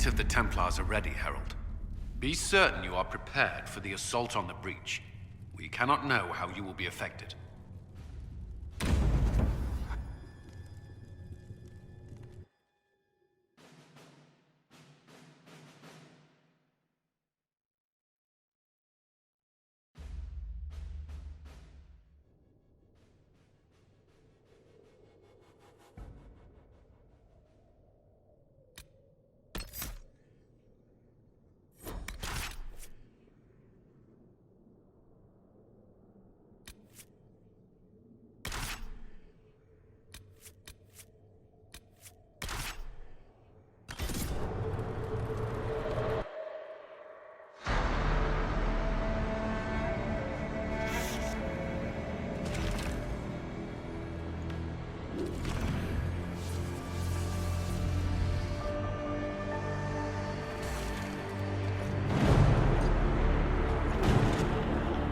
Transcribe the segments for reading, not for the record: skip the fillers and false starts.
fleet of the Templars are ready, Herald. Be certain you are prepared for the assault on the breach. We cannot know how you will be affected.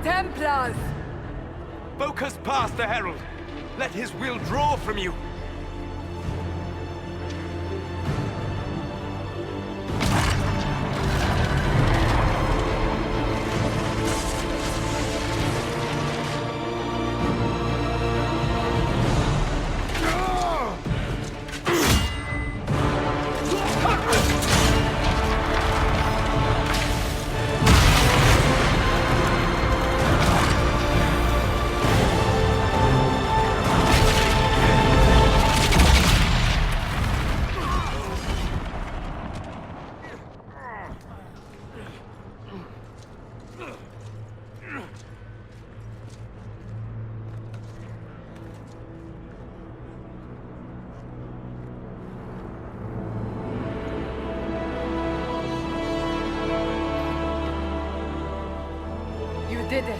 Templars! Focus past the Herald. Let his will draw from you. Did it.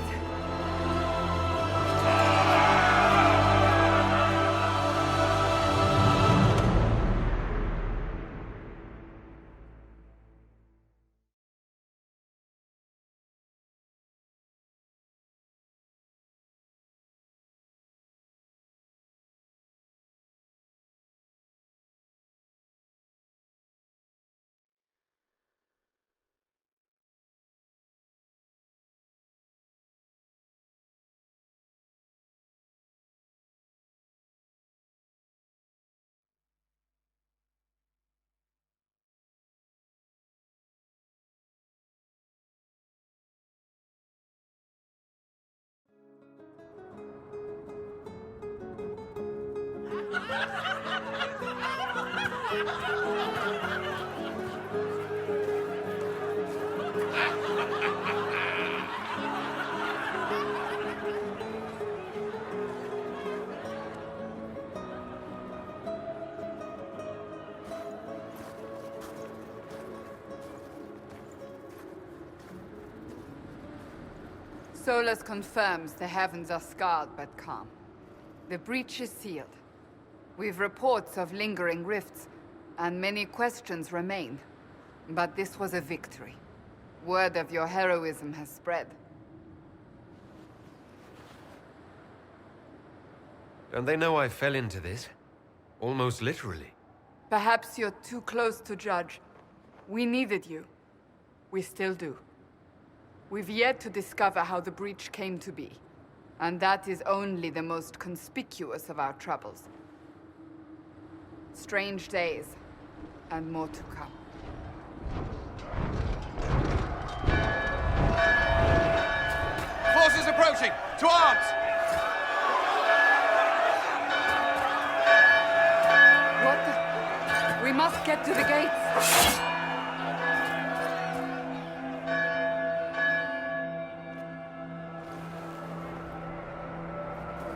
Solus confirms the heavens are scarred but calm. The breach is sealed. We've reports of lingering rifts, and many questions remain. But this was a victory. Word of your heroism has spread. Don't they know I fell into this? Almost literally. Perhaps you're too close to judge. We needed you. We still do. We've yet to discover how the breach came to be. And that is only the most conspicuous of our troubles. Strange days, and more to come. Forces approaching! To arms! What the... We must get to the gates!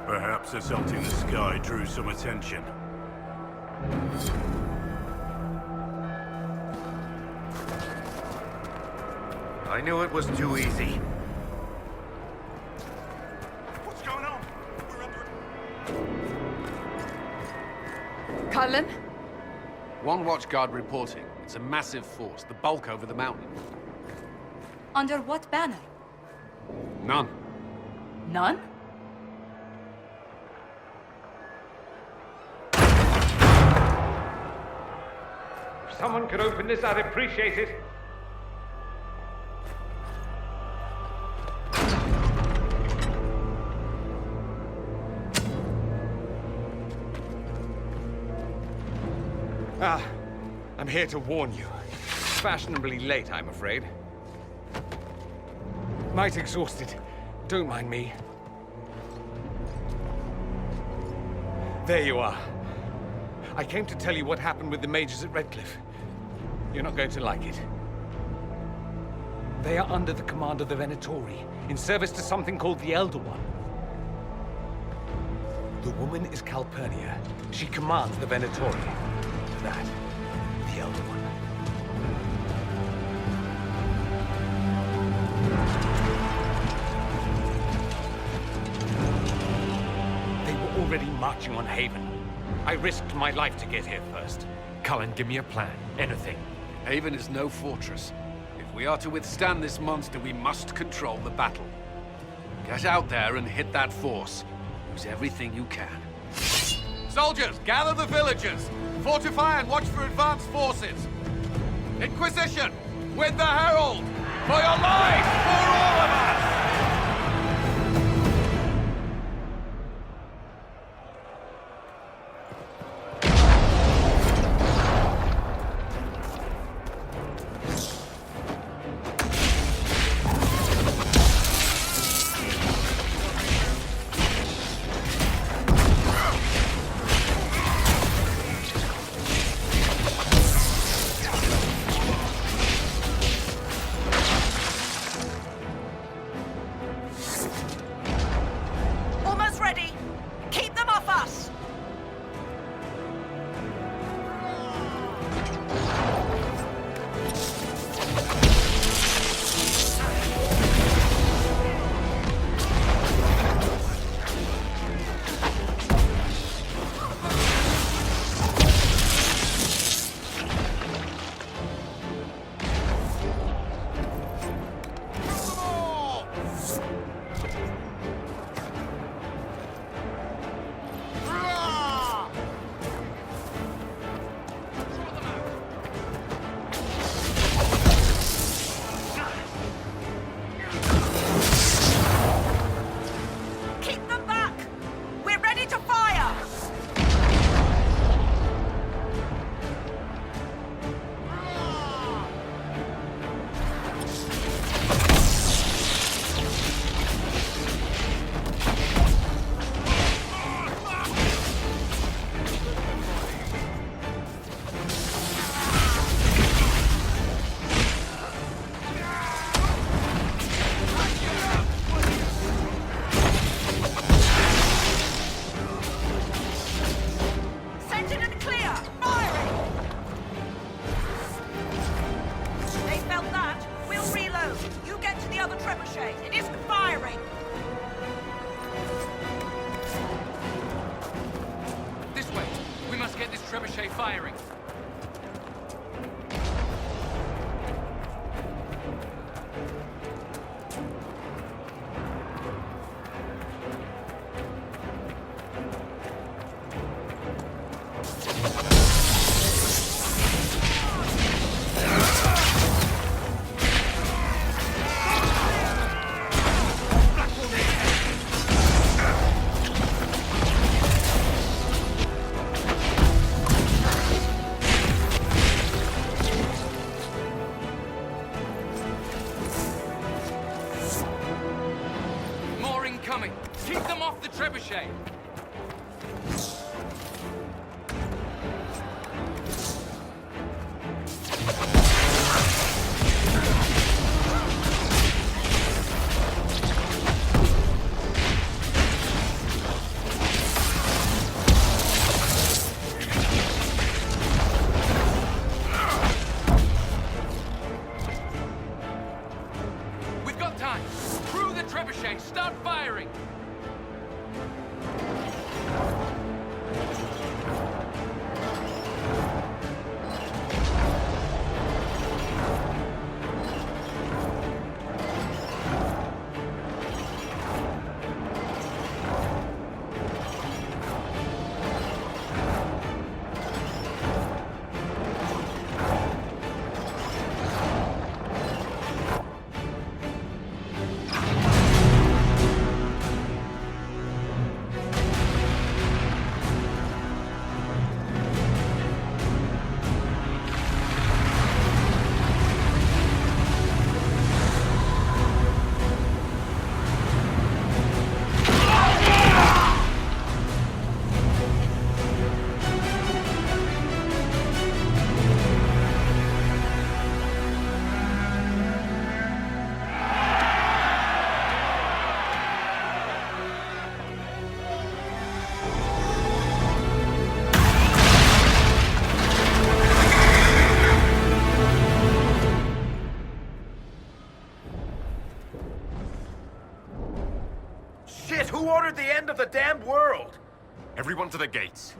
Perhaps assaulting the sky drew some attention. I knew it was too easy. What's going on? We're under... Cullen? One watchguard reporting. It's a massive force, the bulk over the mountain. Under what banner? None. None? If someone could open this, I'd appreciate it. I'm here to warn you. Fashionably late, I'm afraid. Might exhausted. Don't mind me. There you are. I came to tell you what happened with the mages at Redcliffe. You're not going to like it. They are under the command of the Venatori, in service to something called the Elder One. The woman is Calpurnia. She commands the Venatori. That, the Elder One. They were already marching on Haven. I risked my life to get here first. Cullen, give me a plan. Anything. Haven is no fortress. If we are to withstand this monster, we must control the battle. Get out there and hit that force. Use everything you can. Soldiers, gather the villagers! Fortify and watch for advanced forces! Inquisition! With the Herald! For your lives! For all of us! Trebuchet firing. Keep them off the trebuchet! We've got time! Through the trebuchet, start firing! Who ordered the end of the damned world? Everyone to the gates.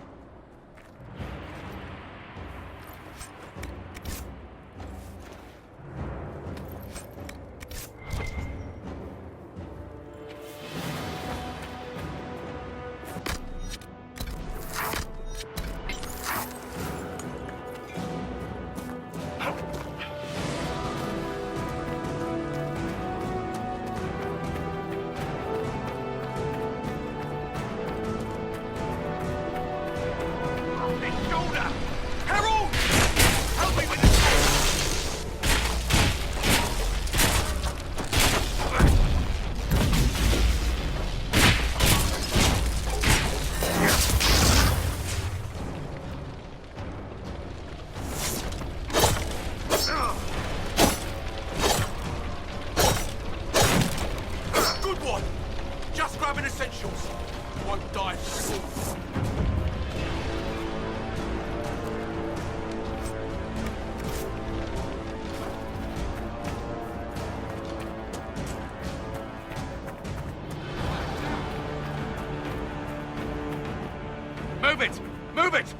Move it! Move it!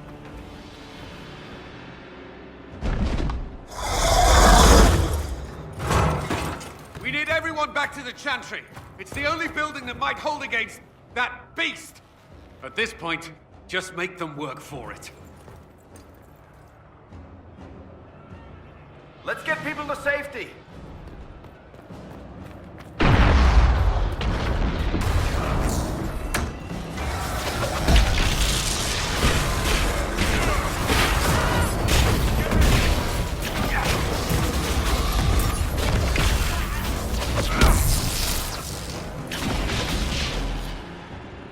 We need everyone back to the Chantry. It's the only building that might hold against that beast. At this point, just make them work for it. Let's get people to safety.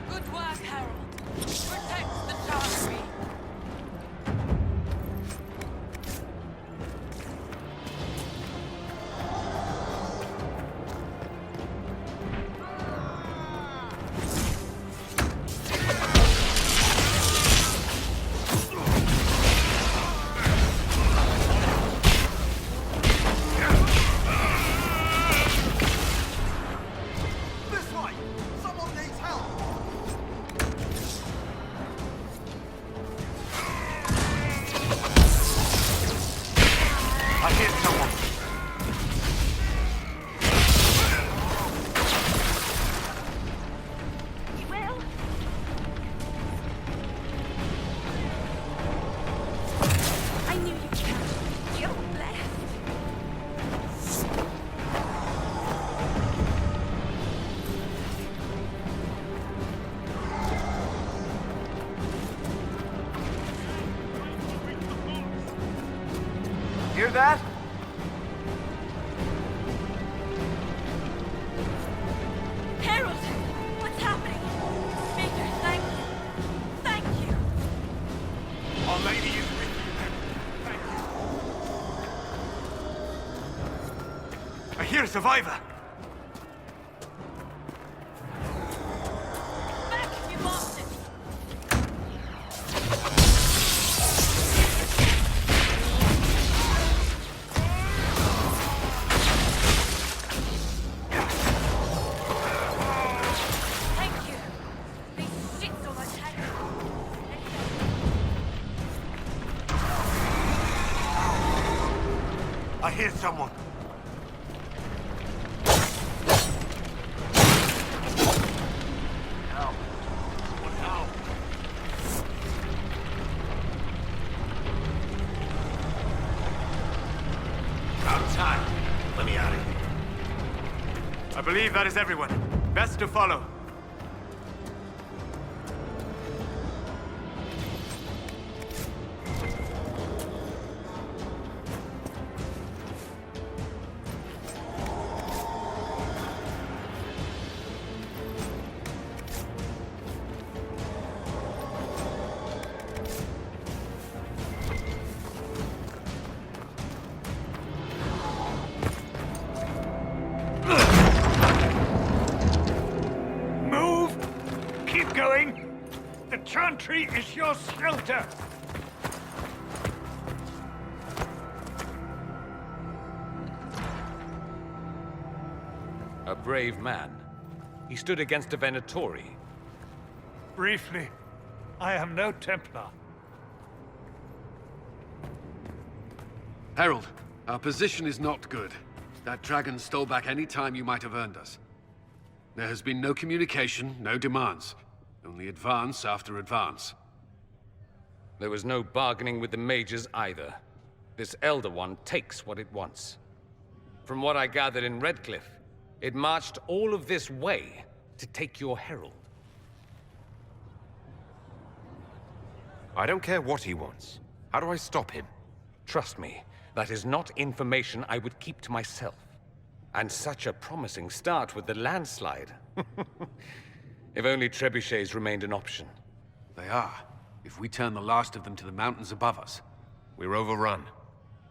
Good work, Harold. Protect the Chantry. I hear someone. I knew you'd come. You're blessed. Hear that? Harold! What's happening? Peter, thank you. Thank you. Our lady is with you. Thank you. I hear a survivor. Back, you bastard! Thank you. These shits on my tank. I hear someone. Help. Someone help. About time. Let me out of here. I believe that is everyone. Best to follow. Move! Keep going! The Chantry is your shelter! A brave man. He stood against a Venatori. Briefly, I am no Templar. Herald, our position is not good. That dragon stole back any time you might have earned us. There has been no communication, no demands. Only advance after advance. There was no bargaining with the mages either. This Elder One takes what it wants. From what I gathered in Redcliffe, it marched all of this way to take your herald. I don't care what he wants. How do I stop him? Trust me, that is not information I would keep to myself. And such a promising start with the landslide. If only trebuchets remained an option. They are. If we turn the last of them to the mountains above us. We're overrun.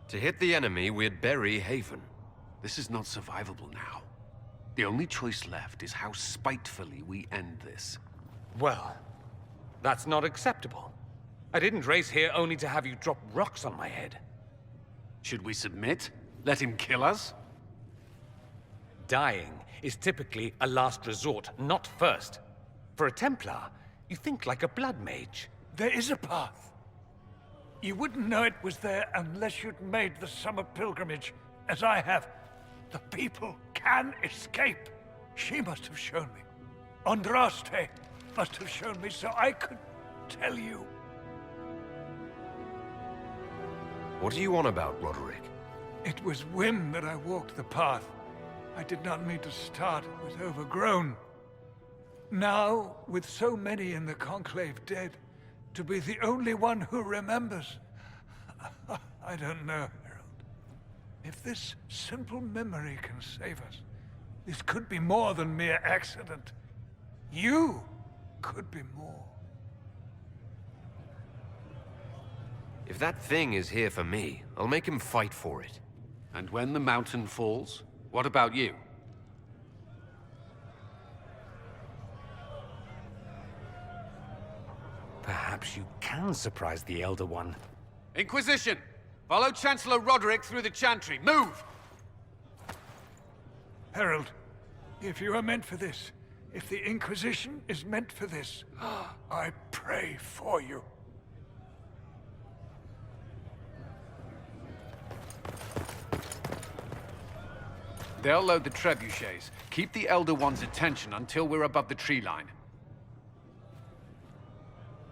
To hit the enemy, we'd bury Haven. This is not survivable now. The only choice left is how spitefully we end this. Well, that's not acceptable. I didn't race here only to have you drop rocks on my head. Should we submit? Let him kill us? Dying is typically a last resort, not first. For a Templar, you think like a blood mage. There is a path. You wouldn't know it was there unless you'd made the summer pilgrimage, as I have. The people can escape. She must have shown me. Andraste must have shown me so I could tell you. What are you on about, Roderick? It was whim that I walked the path. I did not mean to start. It was overgrown. Now, with so many in the Conclave dead, to be the only one who remembers... I don't know, Herald. If this simple memory can save us, this could be more than mere accident. You could be more. If that thing is here for me, I'll make him fight for it. And when the mountain falls, what about you? Perhaps you can surprise the Elder One. Inquisition! Follow Chancellor Roderick through the Chantry. Move! Herald, if you are meant for this, if the Inquisition is meant for this, I pray for you. They'll load the trebuchets. Keep the Elder One's attention until we're above the tree line.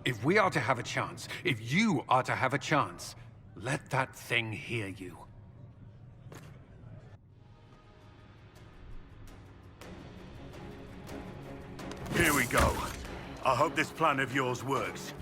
If we are to have a chance, if you are to have a chance, let that thing hear you. Here we go. I hope this plan of yours works.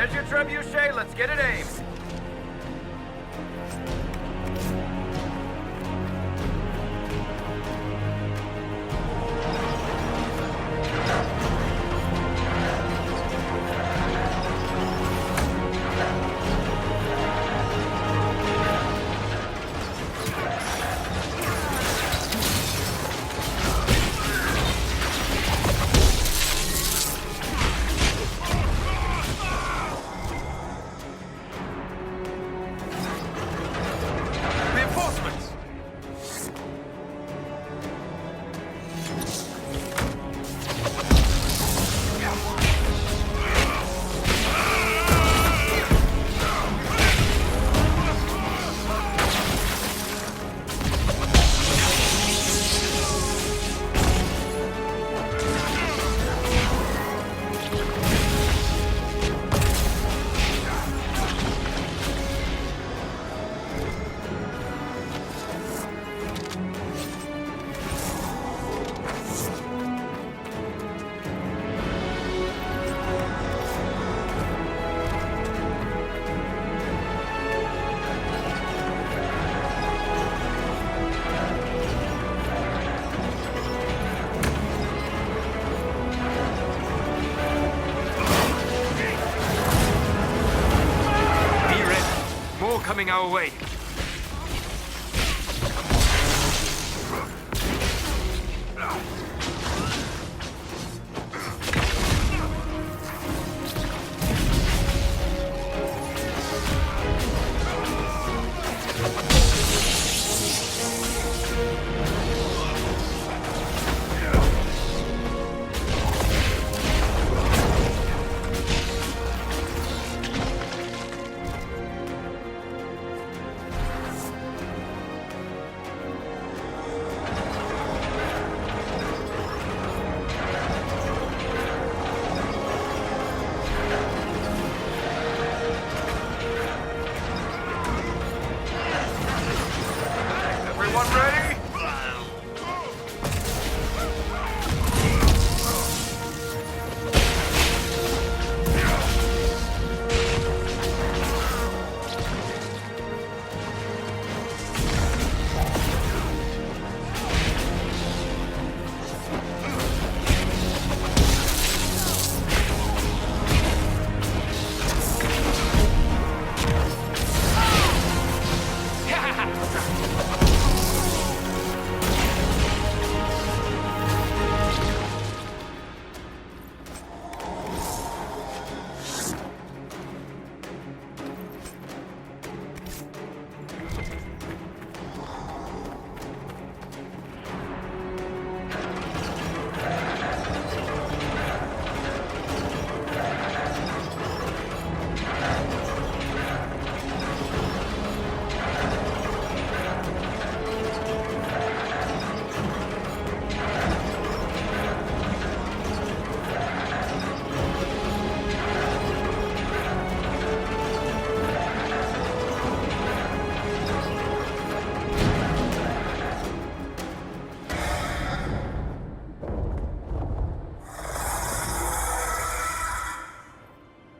There's your trebuchet. Let's get it aimed. Coming our way.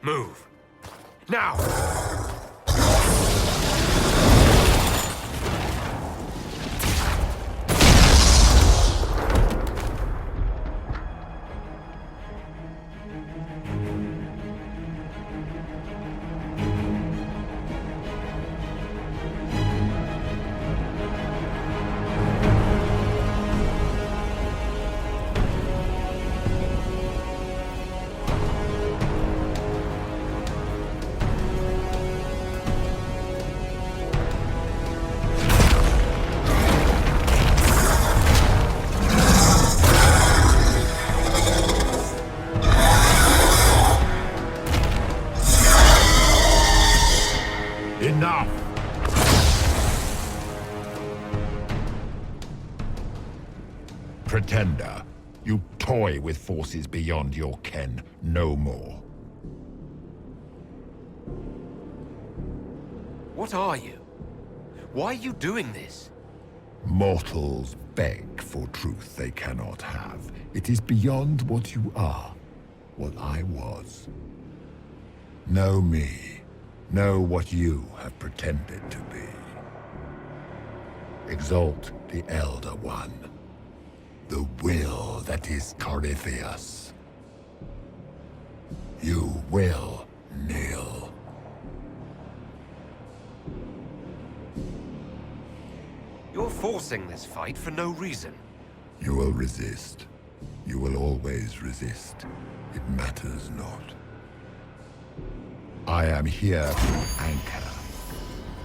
Move. Now! Enough! Pretender, you toy with forces beyond your ken no more. What are you? Why are you doing this? Mortals beg for truth they cannot have. It is beyond what you are, what I was. Know me. Know what you have pretended to be. Exalt the Elder One. The will that is Corypheus. You will kneel. You're forcing this fight for no reason. You will resist. You will always resist. It matters not. I am here to anchor.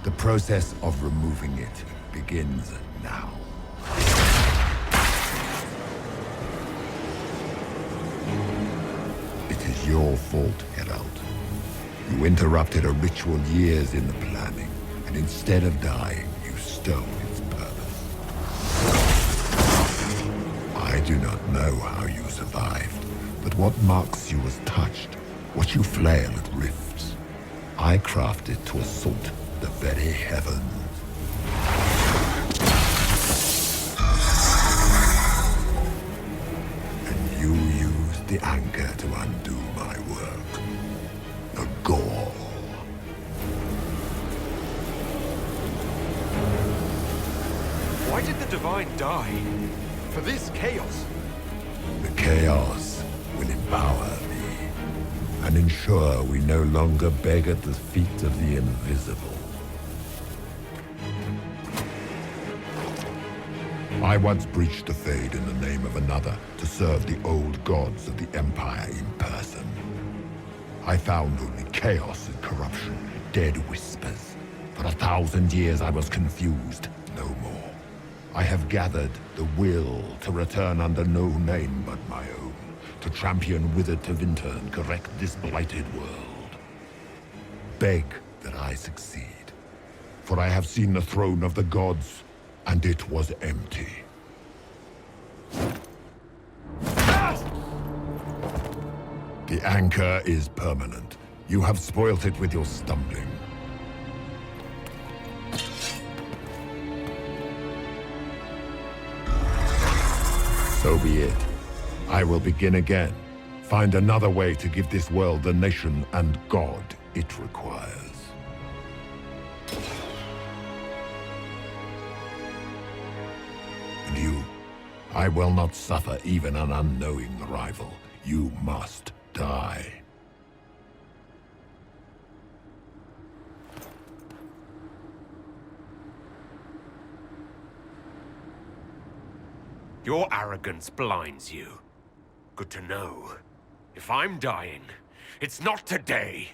The process of removing it begins now. It is your fault, Herald. You interrupted a ritual years in the planning, and instead of dying, you stole its purpose. I do not know how you survived, but what marks you as touched, what you flail at rifts, I crafted to assault the very heavens. And you used the anchor to undo my work. The gore. Why did the Divine die? For this chaos? The chaos will empower me and ensure we no longer beg at the feet of the invisible. I once breached the Fade in the name of another to serve the old gods of the Empire in person. I found only chaos and corruption, dead whispers. For 1,000 years I was confused, no more. I have gathered the will to return under no name but my own, to champion withered Tevinter and correct this blighted world. Beg that I succeed, for I have seen the throne of the gods, and it was empty. The anchor is permanent. You have spoilt it with your stumbling. So be it. I will begin again. Find another way to give this world the nation and God it requires. And you, I will not suffer even an unknowing rival. You must die. Your arrogance blinds you. Good to know. If I'm dying, it's not today.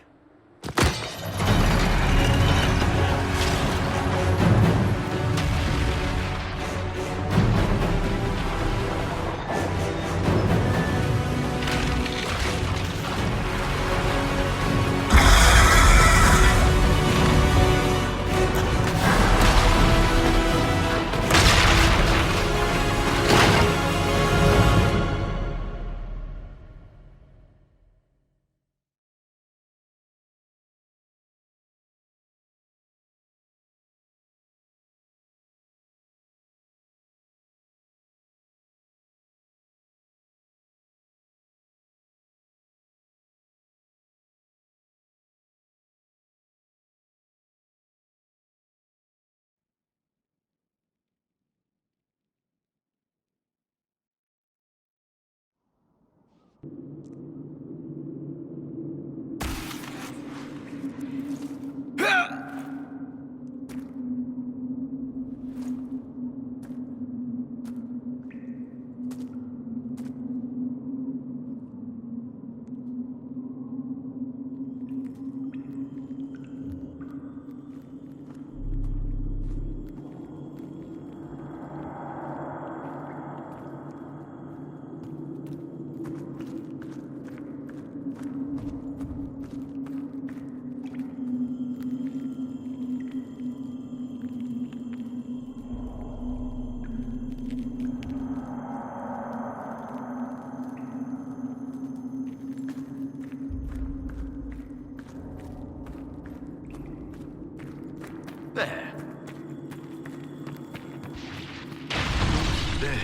There. There.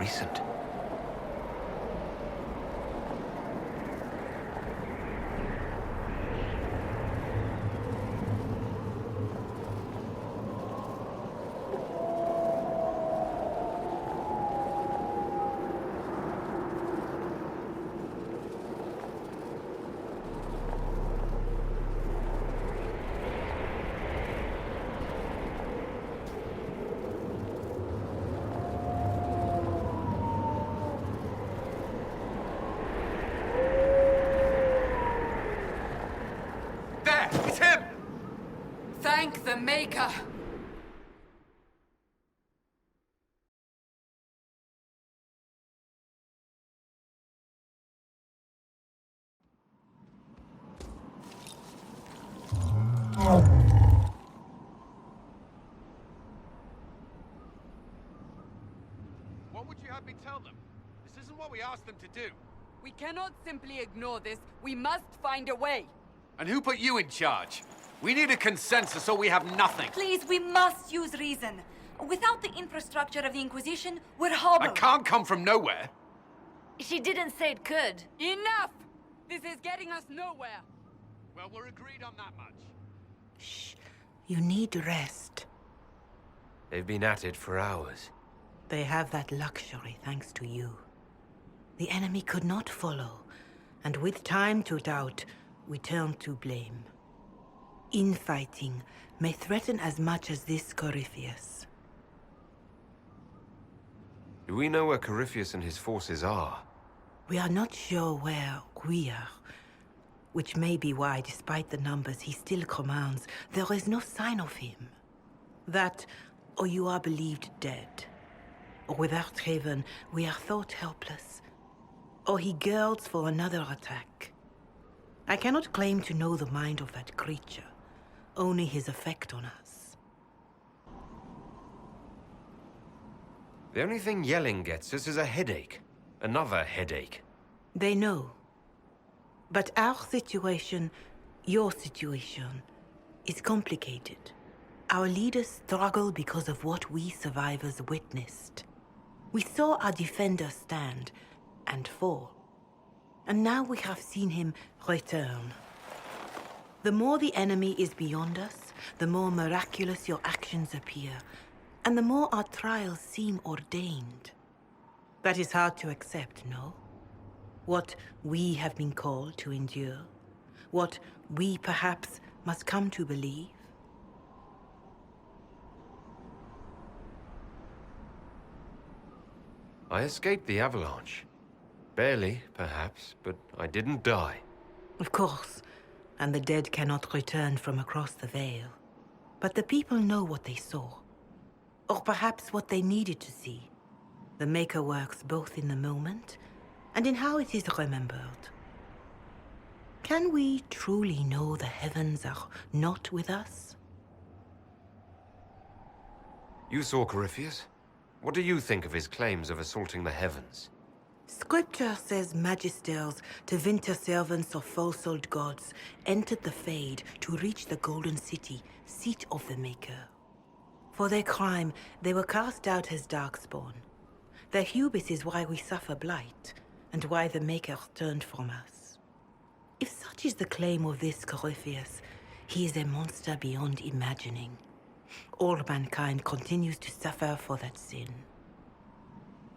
recent. There! It's him! Thank the Maker! What would you have me tell them? This isn't what we asked them to do. We cannot simply ignore this. We must find a way. And who put you in charge? We need a consensus or we have nothing. Please, we must use reason. Without the infrastructure of the Inquisition, we're I hobbled. can't come from nowhere. She didn't say it could. Enough! This is getting us nowhere. Well, we're agreed on that much. Shh. You need rest. They've been at it for hours. They have that luxury thanks to you. The enemy could not follow, and with time to doubt, we turn to blame. Infighting may threaten as much as this Corypheus. Do we know where Corypheus and his forces are? We are not sure where we are, which may be why, despite the numbers he still commands, there is no sign of him. That, or you are believed dead. Or without Haven, we are thought helpless. Or he girds for another attack. I cannot claim to know the mind of that creature, only his effect on us. The only thing yelling gets us is a headache. Another headache. They know. But our situation, your situation, is complicated. Our leaders struggle because of what we survivors witnessed. We saw our defender stand and fall. And now we have seen him return. The more the enemy is beyond us, the more miraculous your actions appear, and the more our trials seem ordained. That is hard to accept, no? What we have been called to endure, what we perhaps must come to believe. I escaped the avalanche. Barely, perhaps, but I didn't die. Of course, and the dead cannot return from across the veil. But the people know what they saw. Or perhaps what they needed to see. The Maker works both in the moment and in how it is remembered. Can we truly know the heavens are not with us? You saw Corypheus? What do you think of his claims of assaulting the heavens? Scripture says magisters, divinter servants of false-souled gods, entered the Fade to reach the Golden City, seat of the Maker. For their crime, they were cast out as Darkspawn. Their hubris is why we suffer blight, and why the Maker turned from us. If such is the claim of this Corypheus, he is a monster beyond imagining. All mankind continues to suffer for that sin.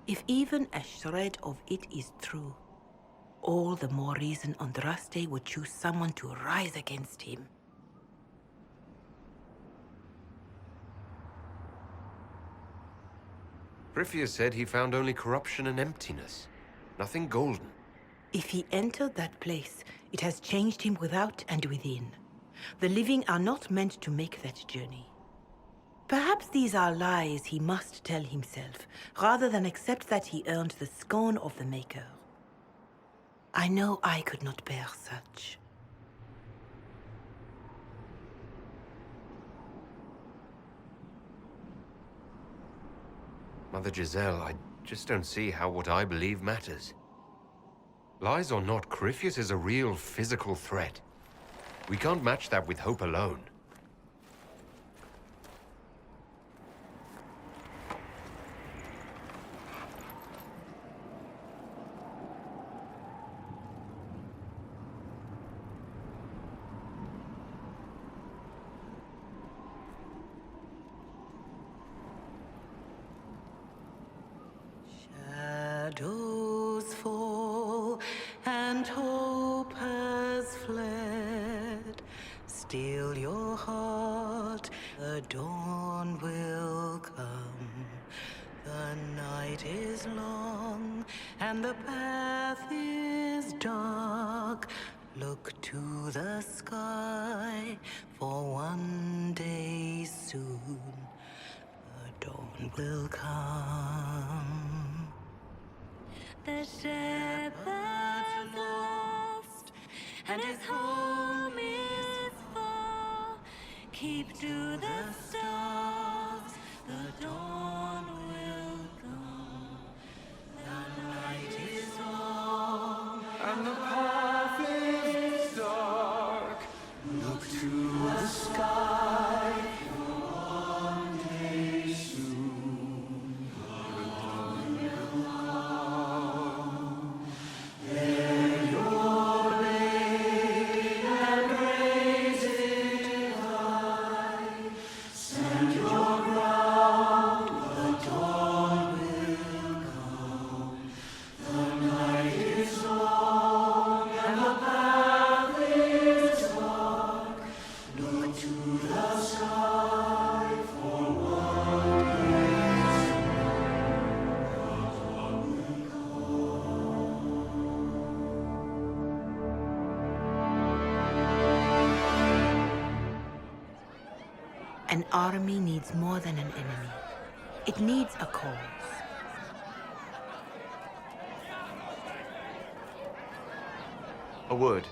If even a shred of it is true, all the more reason Andraste would choose someone to rise against him. Corypheus said he found only corruption and emptiness. Nothing golden. If he entered that place, it has changed him without and within. The living are not meant to make that journey. Perhaps these are lies he must tell himself, rather than accept that he earned the scorn of the Maker. I know I could not bear such. Mother Giselle, I just don't see how what I believe matters. Lies or not, Corypheus is a real physical threat. We can't match that with hope alone. dawn will come. The night is long and the path is dark. Look to the sky, for one day soon the dawn will come. The shepherd's lost, and his home is far. Keep to the stars, the dawn will come. The night is long, And the path is dark. Look to the sky. One day soon, the dawn will come. Bear your blade and raise it high. Stand your ground, the dawn will come. The night is long and the path is dark. Look to the sky for one day soon. An army needs more than an enemy. It needs a cause. A word.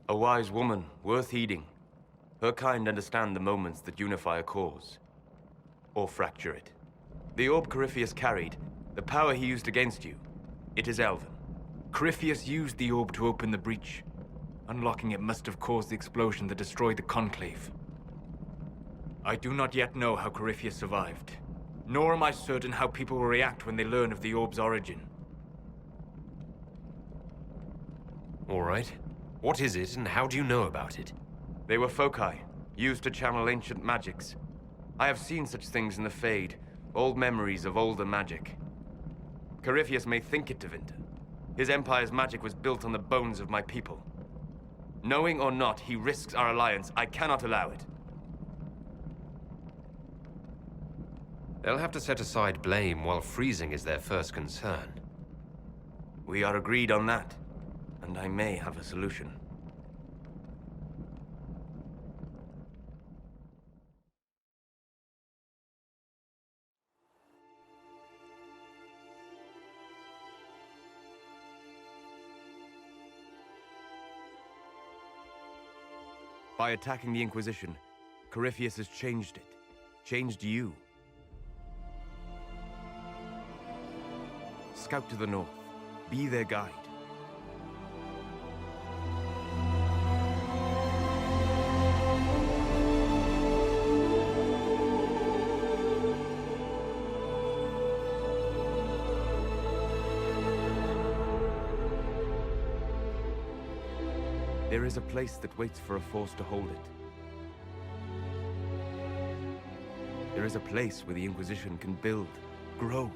A wise woman, worth heeding. Her kind understand the moments that unify a cause. Or fracture it. The orb Corypheus carried, the power he used against you, it is Elven. Corypheus used the orb to open the breach. Unlocking it must have caused the explosion that destroyed the Conclave. I do not yet know how Corypheus survived, nor am I certain how people will react when they learn of the orb's origin. All right. What is it, and how do you know about it? They were foci, used to channel ancient magics. I have seen such things in the Fade, old memories of older magic. Corypheus may think it Tevinter. His empire's magic was built on the bones of my people. Knowing or not, he risks our alliance. I cannot allow it. They'll have to set aside blame while freezing is their first concern. We are agreed on that, and I may have a solution. By attacking the Inquisition, Corypheus has changed it. Changed you. Scout to the north. Be their guide. There is a place that waits for a force to hold it. There is a place where the Inquisition can build, grow.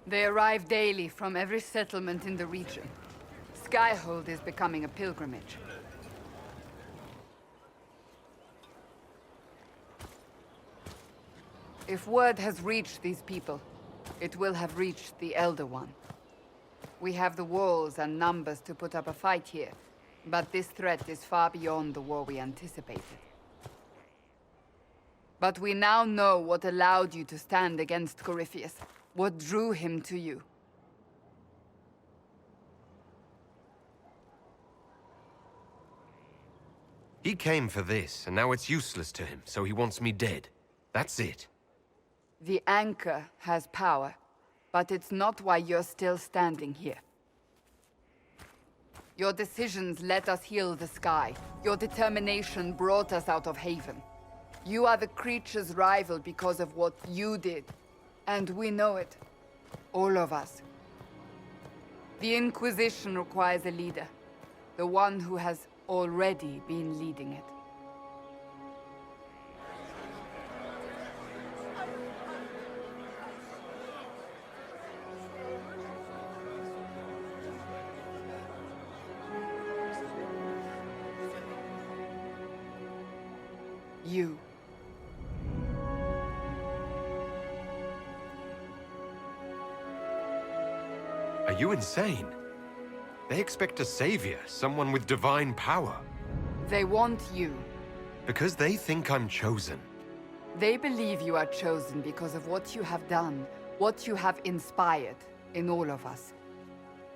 They arrive daily from every settlement in the region. Skyhold is becoming a pilgrimage. If word has reached these people, it will have reached the Elder One. We have the walls and numbers to put up a fight here, but this threat is far beyond the war we anticipated. But we now know what allowed you to stand against Corypheus, what drew him to you. He came for this, and now it's useless to him, so he wants me dead. That's it. The Anchor has power, but it's not why you're still standing here. Your decisions let us heal the sky. Your determination brought us out of Haven. You are the creature's rival because of what you did. And we know it. All of us. The Inquisition requires a leader. The one who has already been leading it. You. Are you insane? They expect a savior, someone with divine power. They want you. Because they think I'm chosen. They believe you are chosen because of what you have done, what you have inspired in all of us.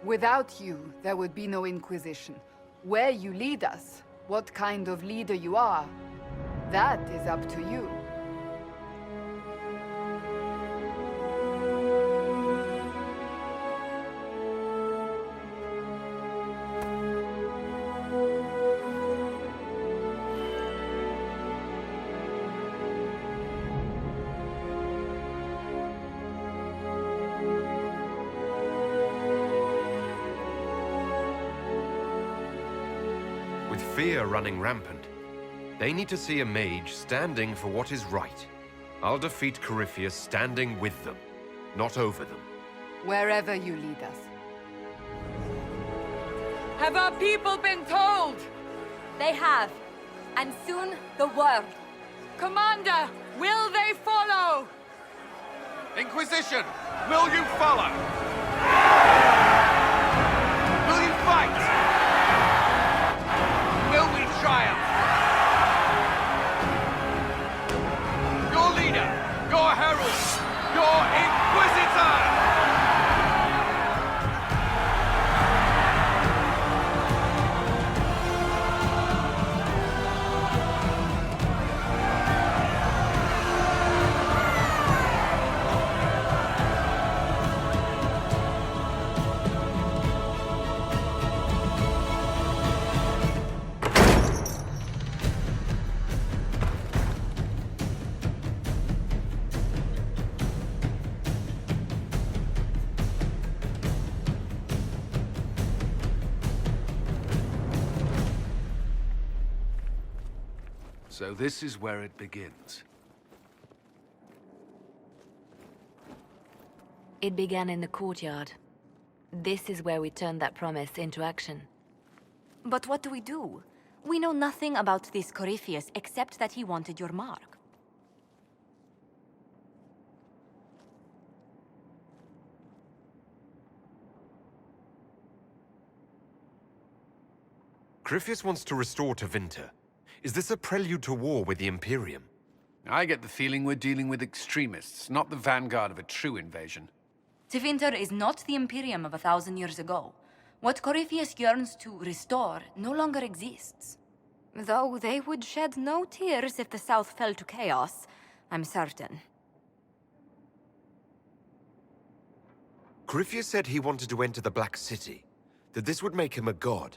Without you, there would be no Inquisition. Where you lead us, what kind of leader you are, that is up to you. With fear running rampant, they need to see a mage standing for what is right. I'll defeat Corypheus standing with them, not over them. Wherever you lead us. Have our people been told? They have. And soon, the world. Commander, will they follow? Inquisition, will you follow? Will you fight? Will we triumph? Your leader, your herald, your Inquisitor! So this is where it begins. It began in the courtyard. This is where we turned that promise into action. But what do we do? We know nothing about this Corypheus except that he wanted your mark. Corypheus wants to restore Tevinter. Is this a prelude to war with the Imperium? I get the feeling we're dealing with extremists, not the vanguard of a true invasion. Tevinter is not the Imperium of 1,000 years ago. What Corypheus yearns to restore no longer exists. Though they would shed no tears if the South fell to chaos, I'm certain. Corypheus said he wanted to enter the Black City, that this would make him a god.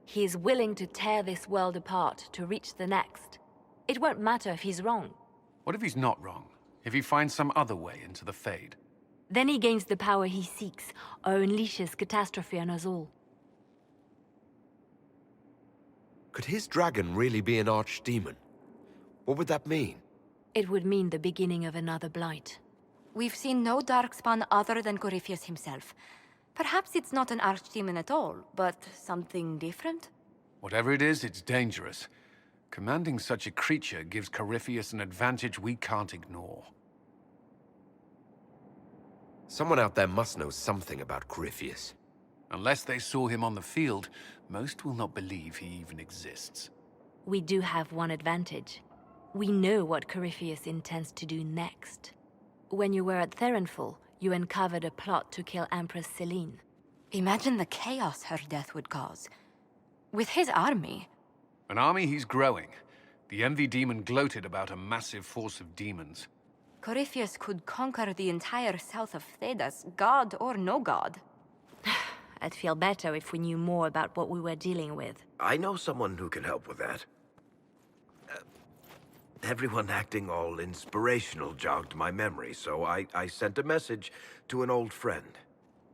He is willing to tear this world apart to reach the next. It won't matter if he's wrong. What if he's not wrong? If he finds some other way into the Fade? Then he gains the power he seeks, or unleashes catastrophe on us all. Could his dragon really be an archdemon? What would that mean? It would mean the beginning of another blight. We've seen no darkspawn other than Corypheus himself. Perhaps it's not an archdemon at all, but something different? Whatever it is, it's dangerous. Commanding such a creature gives Corypheus an advantage we can't ignore. Someone out there must know something about Corypheus. Unless they saw him on the field, most will not believe he even exists. We do have one advantage. We know what Corypheus intends to do next. When you were at Therenfall, you uncovered a plot to kill Empress Selene. Imagine the chaos her death would cause. With his army... An army he's growing. The Envy Demon gloated about a massive force of demons. Corypheus could conquer the entire south of Thedas, god or no god. I'd feel better if we knew more about what we were dealing with. I know someone who can help with that. Everyone acting all inspirational jogged my memory, so I sent a message to an old friend.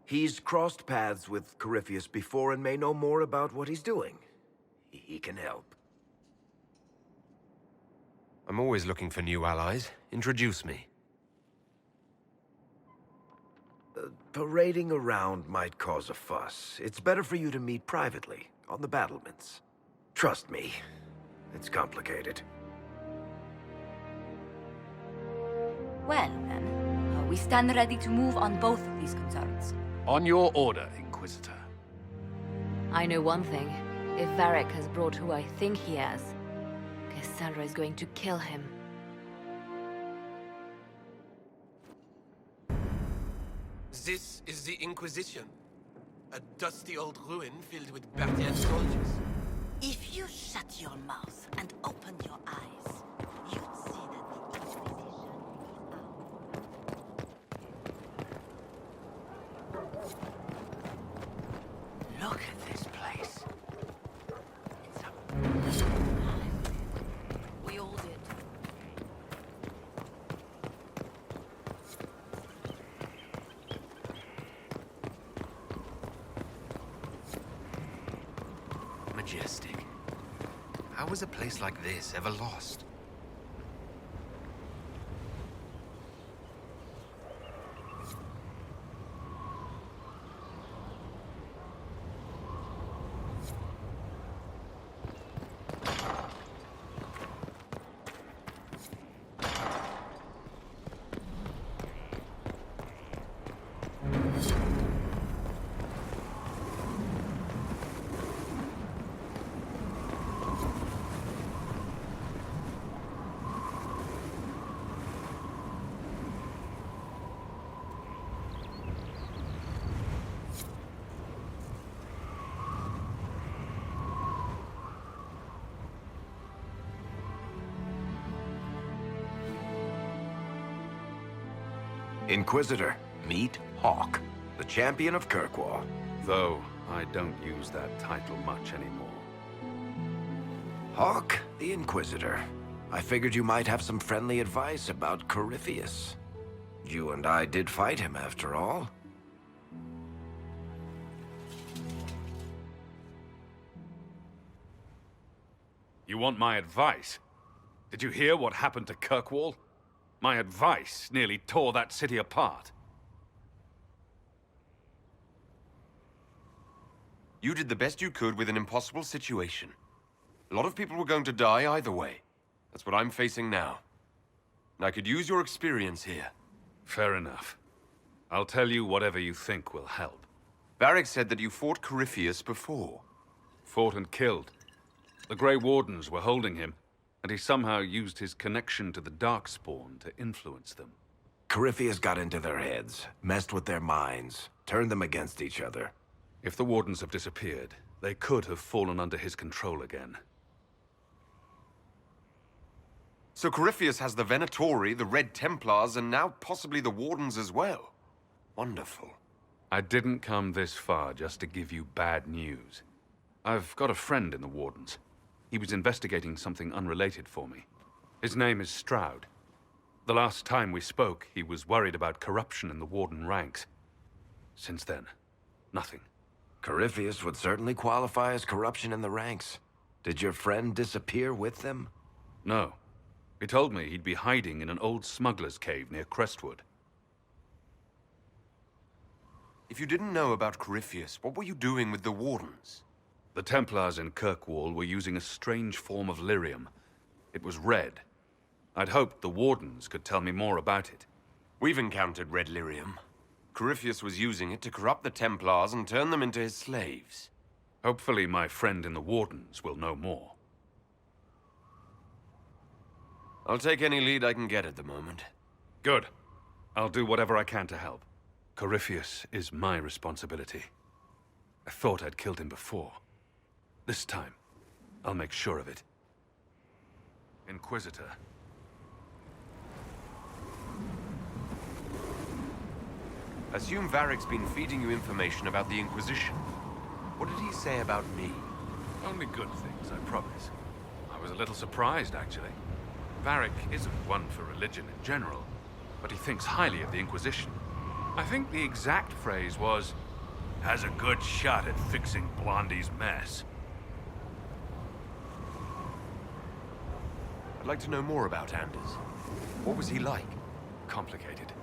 He's crossed paths with Corypheus before and may know more about what he's doing. He can help. I'm always looking for new allies. Introduce me. Parading around might cause a fuss. It's better for you to meet privately, on the battlements. Trust me, it's complicated. Well, then, we stand ready to move on both of these concerns. On your order, Inquisitor. I know one thing. If Varric has brought who I think he has, Cassandra is going to kill him. This is the Inquisition. A dusty old ruin filled with Bardian soldiers. If you shut your mouth and open your eyes, you'd see that the Inquisition is our... Look at this place. It's a... We all did. Majestic. How was a place like this ever lost? Inquisitor, meet Hawk, the champion of Kirkwall. Though I don't use that title much anymore. Hawk, the Inquisitor. I figured you might have some friendly advice about Corypheus. You and I did fight him, after all. You want my advice? Did you hear what happened to Kirkwall? My advice nearly tore that city apart. You did the best you could with an impossible situation. A lot of people were going to die either way. That's what I'm facing now. And I could use your experience here. Fair enough. I'll tell you whatever you think will help. Varric said that you fought Corypheus before. Fought and killed. The Grey Wardens were holding him, and he somehow used his connection to the Darkspawn to influence them. Corypheus got into their heads, messed with their minds, turned them against each other. If the Wardens have disappeared, they could have fallen under his control again. So Corypheus has the Venatori, the Red Templars, and now possibly the Wardens as well. Wonderful. I didn't come this far just to give you bad news. I've got a friend in the Wardens. He was investigating something unrelated for me. His name is Stroud. The last time we spoke, he was worried about corruption in the Warden ranks. Since then, nothing. Corypheus would certainly qualify as corruption in the ranks. Did your friend disappear with them? No. He told me he'd be hiding in an old smuggler's cave near Crestwood. If you didn't know about Corypheus, what were you doing with the Wardens? The Templars in Kirkwall were using a strange form of lyrium. It was red. I'd hoped the Wardens could tell me more about it. We've encountered red lyrium. Corypheus was using it to corrupt the Templars and turn them into his slaves. Hopefully my friend in the Wardens will know more. I'll take any lead I can get at the moment. Good. I'll do whatever I can to help. Corypheus is my responsibility. I thought I'd killed him before. This time, I'll make sure of it. Inquisitor. Assume Varric's been feeding you information about the Inquisition. What did he say about me? Only good things, I promise. I was a little surprised, actually. Varric isn't one for religion in general, but he thinks highly of the Inquisition. I think the exact phrase was, "has a good shot at fixing Blondie's mess." I'd like to know more about Anders. What was he like? Complicated.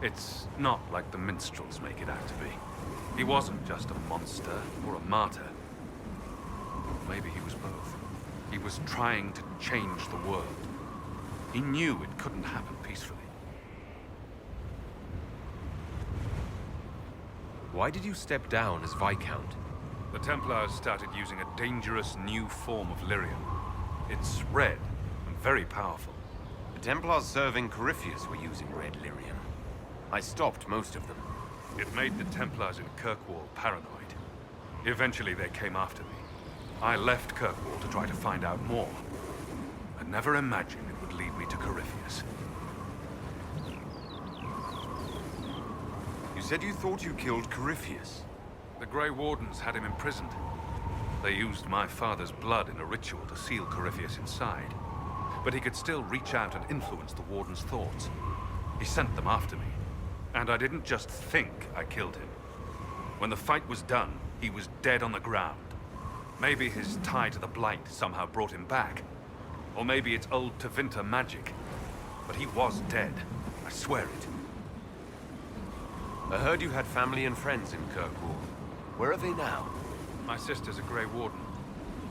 It's not like the minstrels make it out to be. He wasn't just a monster or a martyr. Maybe he was both. He was trying to change the world. He knew it couldn't happen peacefully. Why did you step down as Viscount? The Templars started using a dangerous new form of lyrium. It's red and very powerful. The Templars serving Corypheus were using red lyrium. I stopped most of them. It made the Templars in Kirkwall paranoid. Eventually they came after me. I left Kirkwall to try to find out more. I never imagined it would lead me to Corypheus. You said you thought you killed Corypheus. The Grey Wardens had him imprisoned. They used my father's blood in a ritual to seal Corypheus inside. But he could still reach out and influence the Warden's thoughts. He sent them after me. And I didn't just think I killed him. When the fight was done, he was dead on the ground. Maybe his tie to the Blight somehow brought him back. Or maybe it's old Tevinter magic. But he was dead. I swear it. I heard you had family and friends in Kirkwall. Where are they now? My sister's a Grey Warden.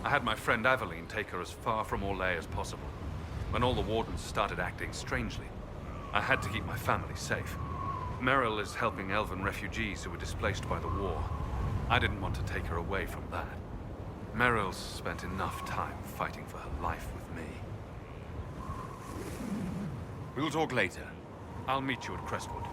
I had my friend Aveline take her as far from Orlais as possible. When all the Wardens started acting strangely, I had to keep my family safe. Meryl is helping elven refugees who were displaced by the war. I didn't want to take her away from that. Meryl's spent enough time fighting for her life with me. We'll talk later. I'll meet you at Crestwood.